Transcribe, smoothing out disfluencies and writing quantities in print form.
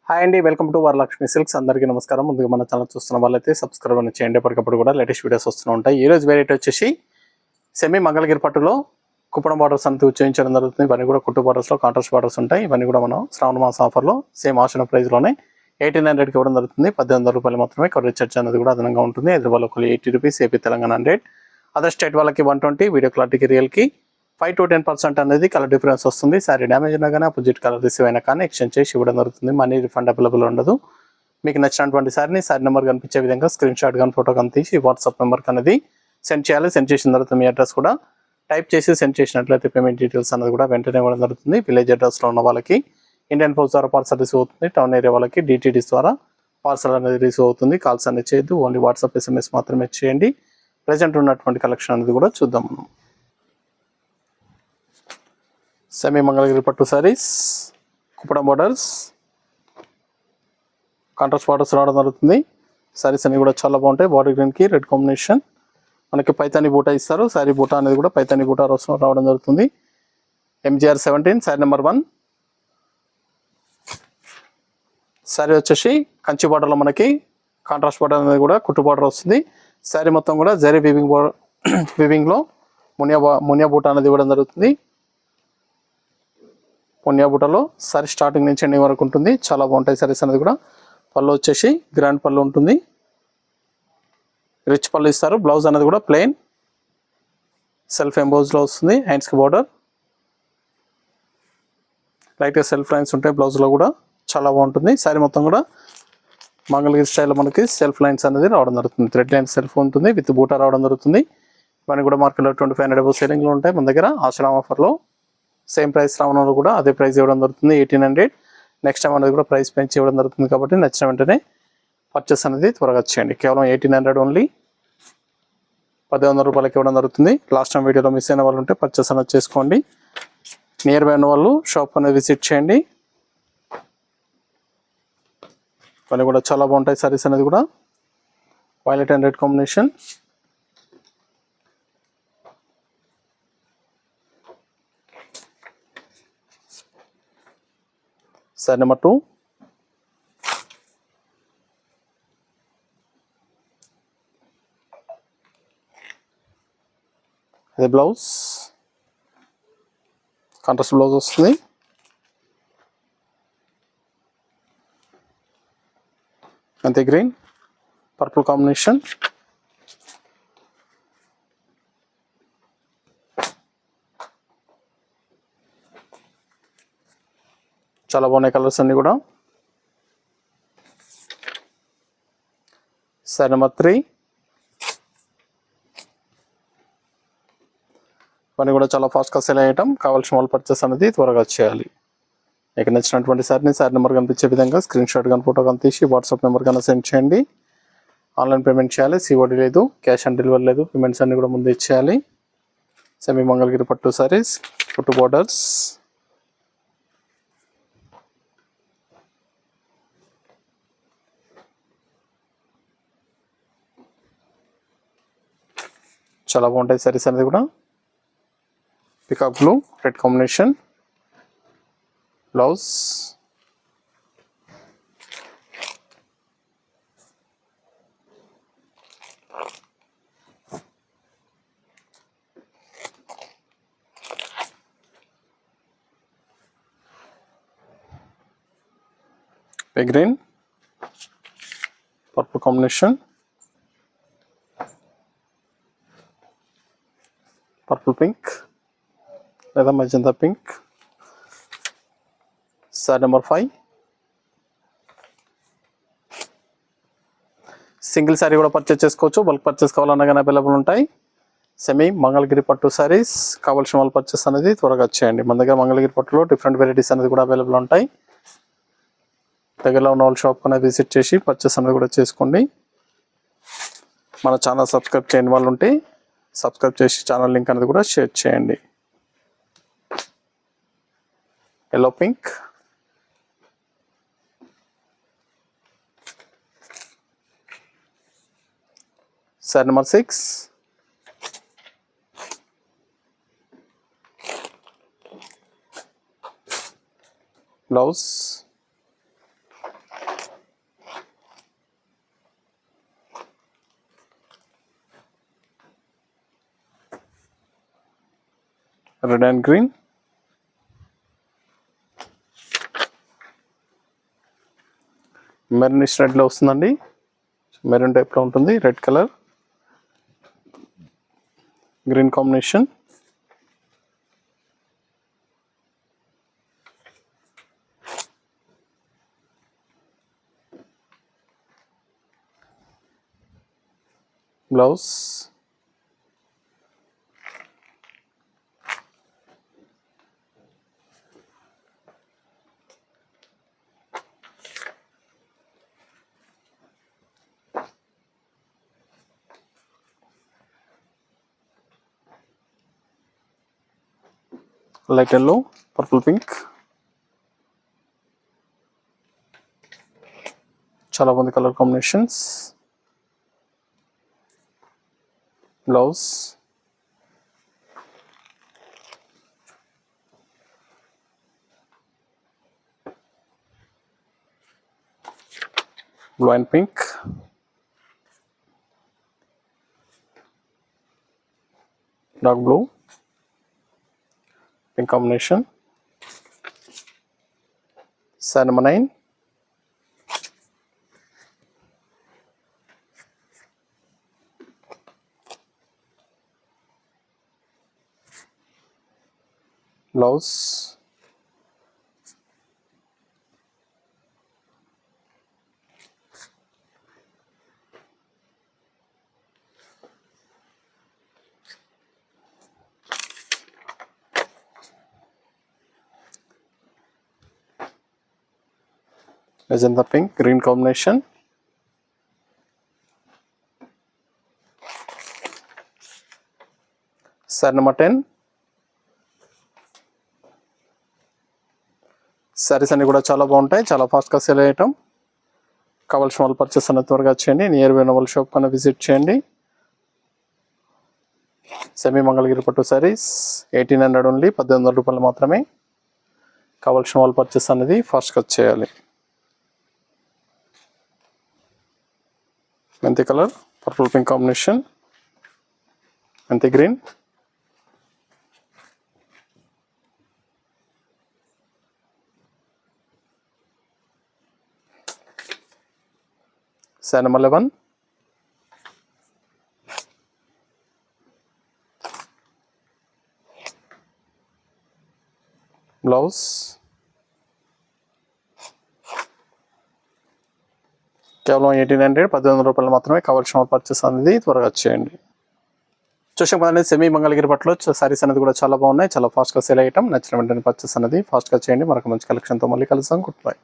Hi అండి, welcome to Varalakshmi silks. అందరికీ నమస్కారం. ముందుగా మన ఛానల్ చూస్తున్న వాళ్ళైతే సబ్స్క్రైబ్ అని చేయండి. ఎప్పటికప్పుడు కూడా లేటెస్ట్ వీడియోస్ వస్తూ ఉంటాయి. ఈ రోజు వెరైటీ వచ్చేసి సెమీ మంగళగిరి పట్టులో కుప్పడం బార్డర్స్ అంతా చేయించడం జరుగుతుంది. ఇవన్నీ కూడా కుట్టు బార్డర్స్లో కాంట్రాస్ట్ బార్డర్స్ ఉంటాయి. ఇవన్నీ కూడా మనం శ్రావణ మాస ఆఫర్లో సేమ్ ఆషన్ ప్రైస్లోనే 1800కి ఇవ్వడం జరుగుతుంది. 1800 రూపాయలు మాత్రమే. కొరియర్ చార్జ్ అనేది కూడా అదనంగా ఉంటుంది. హైదరాబాద్ ఒక 80 rupees, AP Telangana 100, other state వాళ్ళకి 120, వీడియో క్లారిటీకి రియల్కి 5 to 10% అనేది కలర్ డిఫరెన్స్ వస్తుంది. సారీ డ్యామేజ్ అయినా కానీ అపోజిట్ కలర్ రిసీవ్ అయినా కానీ ఎక్స్చేంజ్ చేసి ఇవ్వడం జరుగుతుంది. మనీ రిఫండ్ అవైలబుల్ ఉండదు. మీకు నచ్చినటువంటి సారీ నెంబర్ కనిపించే విధంగా స్క్రీన్ షాట్ కానీ ఫోటో కానీ తీసి వాట్సాప్ నెంబర్కి అనేది సెండ్ చేయాలి. సెండ్ చేసిన తర్వాత మీ అడ్రస్ కూడా టైప్ చేసి సెండ్ చేసినట్లయితే పేమెంట్ డీటెయిల్స్ అనేది కూడా వెంటనే ఇవ్వడం జరుగుతుంది. విలేజ్ అడ్రస్లో ఉన్న వాళ్ళకి ఇండియన్ పోస్ట్ ద్వారా పార్సల్ రిసీవ్ అవుతుంది. టౌన్ ఏరియా వాళ్ళకి డిటిడిస్ ద్వారా పార్సల్ అనేది రిసీవ్ అవుతుంది. కాల్స్ అనేది చేయొద్దు, ఓన్లీ వాట్సాప్ SMS మాత్రమే చేయండి. ప్రజెంట్ ఉన్నటువంటి కలెక్షన్ అనేది కూడా చూద్దాం మనం. సెమీ మంగళగిరి పట్టు saris, Kuppadam borders, contrast borders రావడం జరుగుతుంది. సారీస్ అన్ని కూడా చాలా బాగుంటాయి. బార్డర్ గ్రీన్కి రెడ్ కాంబినేషన్. మనకి పైతాని బూటా ఇస్తారు. సారీ బూటా అనేది కూడా పైతాని బూటా రావడం జరుగుతుంది. MGR 17 sorry number 1. సారీ వచ్చేసి కంచి బార్డర్లో మనకి కాంట్రాస్ట్ బార్డర్ అనేది కూడా కుట్టు బార్డర్ వస్తుంది. సారీ మొత్తం కూడా జరీ వీవింగ్లో మునియా బూటా అనేది ఇవ్వడం జరుగుతుంది. మునియా బూటాలో సారీ స్టార్టింగ్ నుంచి ఎండింగ్ వరకు ఉంటుంది. చాలా బాగుంటాయి సారీస్ అనేది కూడా. పళ్ళు వచ్చేసి గ్రాండ్ పళ్ళు ఉంటుంది. రిచ్ పళ్ళు ఇస్తారు. బ్లౌజ్ అనేది కూడా ప్లెయిన్ సెల్ఫ్ ఎంబోజ్లో వస్తుంది. హ్యాండ్స్కి బార్డర్ లైట్గా సెల్ఫ్ లైన్స్ ఉంటాయి. బ్లౌజ్లో కూడా చాలా బాగుంటుంది. సారీ మొత్తం కూడా మంగళగిరి స్టైల్లో మనకి సెల్ఫ్ లైన్స్ అనేది రావడం జరుగుతుంది. థ్రెడ్ లైన్ సెల్ఫ్ ఉంటుంది విత్ బూటా రావడం జరుగుతుంది. ఇవన్నీ కూడా మార్కెట్లో 2500 అబౌవ్ సేలింగ్లో ఉంటాయి. మన దగ్గర ఆశ్రమ ఆఫర్లో సేమ్ ప్రైస్ రావడంలో కూడా అదే ప్రైస్ ఇవ్వడం జరుగుతుంది. 1800. నెక్స్ట్ టైం అనేది కూడా ప్రైస్ పెంచి ఇవ్వడం జరుగుతుంది. కాబట్టి నచ్చిన వెంటనే పర్చేస్ అనేది త్వరగా చేయండి. కేవలం 1800 ఓన్లీ, 1800 రూపాయలకి ఇవ్వడం జరుగుతుంది. లాస్ట్ టైం వీడియోలో మిస్ అయిన వాళ్ళు ఉంటే పర్చేస్ అనేది చేసుకోండి. నియర్ బై ఉన్న వాళ్ళు షాప్ అనేది విజిట్ చేయండి. ఇవన్నీ కూడా చాలా బాగుంటాయి సారీస్ అనేది కూడా. Violet and red combination. Sorry number 2. అదే బ్లౌజ్ కాంట్రాస్ట్ బ్లౌజ్ వస్తుంది. అంతే గ్రీన్ పర్పుల్ కాంబినేషన్. చాలా బాగున్నాయి కలర్స్ అన్ని కూడా. Sorry number 3. ఇవన్నీ కూడా చాలా ఫాస్ట్గా సెల్ అయ్యటం. కావాల్సిన వాళ్ళు పర్చేస్ అనేది త్వరగా చేయాలి. మీకు నచ్చినటువంటి సారీ నెంబర్ కనిపించే విధంగా స్క్రీన్ షాట్ కానీ ఫోటో కానీ తీసి వాట్సాప్ నెంబర్ కన్నా సెండ్ చేయండి. ఆన్లైన్ పేమెంట్ చేయాలి. COD లేదు, క్యాష్ ఆన్ డెలివరీ లేదు. పేమెంట్స్ అన్ని కూడా ముందే ఇచ్చేయాలి. సెమీ మంగళగిరి పట్టు సారీస్, కుట్టు బార్డర్స్. చాలా బాగుంటాయి సారీస్ అనేది కూడా. Peacock blue red combination. Blouse green purple combination. Purple pink లేదా magenta pink. Sari number 5. Single sari కూడా పర్చేస్ చేసుకోవచ్చు. బల్క్ పర్చేస్ కావాలన్నా కానీ అవైలబుల్ ఉంటాయి. సెమీ మంగళగిరి పట్టు సారీస్ కావాల్సిన వాళ్ళు పర్చేస్ అనేది త్వరగా చేయండి. మన దగ్గర మంగళగిరి పట్టులో డిఫరెంట్ వెరైటీస్ అనేది కూడా అవైలబుల్ ఉంటాయి. దగ్గరలో ఉన్న వాళ్ళ షాప్ అనేది విజిట్ చేసి పర్చేస్ అనేది కూడా చేసుకోండి. మన ఛానల్ సబ్స్క్రైబ్ చేయని వాళ్ళు ఉంటే సబ్స్క్రైబ్ చేసి ఛానల్ లింక్ అనేది కూడా షేర్ చేయండి. Yellow pink. Sari number 6. Blouse red and green, maroonish రెడ్లో వస్తుందండి. మెరూన్ టైప్లో ఉంటుంది. Red colour, green combination, blouse, light yellow, purple pink, చాలా మంది colour combinations, blouse, blue and pink, dark blue, pink combination, sari number 9, blouse, magenta pink, green combination, sari number 10. Saris అన్ని కూడా చాలా బాగుంటాయి, చాలా ఫాస్ట్గా సేల్ అయ్యటం. కావాల్సిన వాళ్ళు పర్చేస్ అనేది త్వరగా చేయండి. నియర్ బై ఉన్న వాళ్ళ షాప్ కన్నా విజిట్ చేయండి. సెమీ మంగళగిరి పట్టు శారీస్ 1800 ఓన్లీ, 1800 రూపాయలు మాత్రమే. కావాల్సిన వాళ్ళు పర్చేస్ అనేది ఫాస్ట్గా చేయాలి. మెంతి కలర్, పర్పుల్ పింక్ కాంబినేషన్, మెంతి గ్రీన్, శారీ నెంబర్ 11, బ్లౌజ్, కేవలం 1800, 1800 రూపాయలు మాత్రమే. కావాల్సిన పర్చేస్ అనేది త్వరగా చేయండి. చూసాం కదండి, సెమీ మంగళగిరి పట్టులో సారీస్ అనేది కూడా చాలా బాగున్నాయి, చాలా ఫాస్ట్గా సేల్ అయ్యటం. నచ్చిన వెంటనే పర్చేస్ అనేది ఫాస్ట్గా చేయండి. మరొక మంచి కలెక్షన్తో మళ్ళీ కలుస్తాం. Good bye.